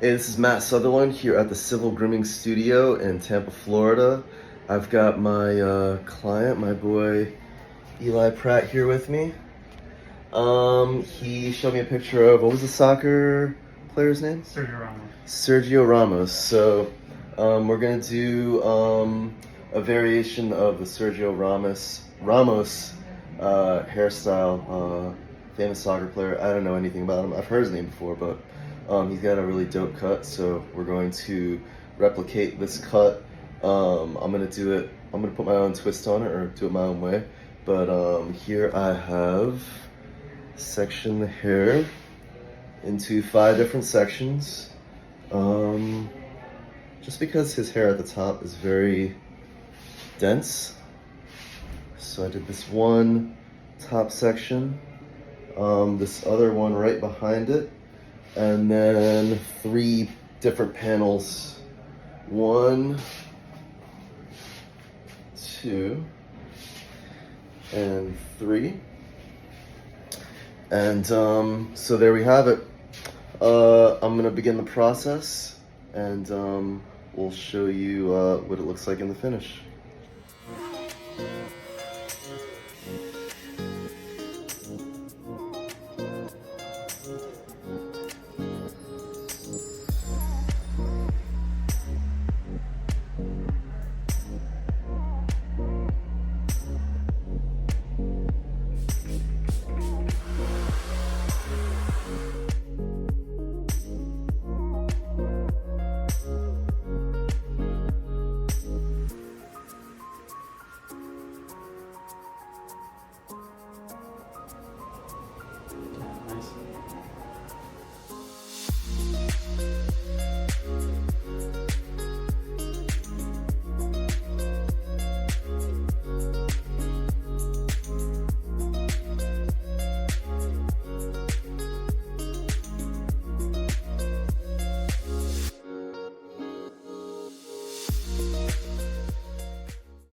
Hey, this is Matt Sutherland here at the Civil Grooming Studio in Tampa, Florida. I've got my client, my boy Eli Pratt, here with me. He showed me a picture of, what was the soccer player's name? Sergio Ramos. Sergio Ramos. So we're gonna do a variation of the Sergio Ramos hairstyle. Famous soccer player. I don't know anything about him. I've heard his name before, but he's got a really dope cut. So we're going to replicate this cut. I'm gonna do it. I'm gonna put my own twist on it, or do it my own way. But here I have section the hair into 5 different sections. Just because his hair at the top is very dense, so I did this one top section, this other one right behind it, and then 3 different panels. 1, 2, and 3. And so there we have it. I'm gonna begin the process, and we'll show you what it looks like in the finish.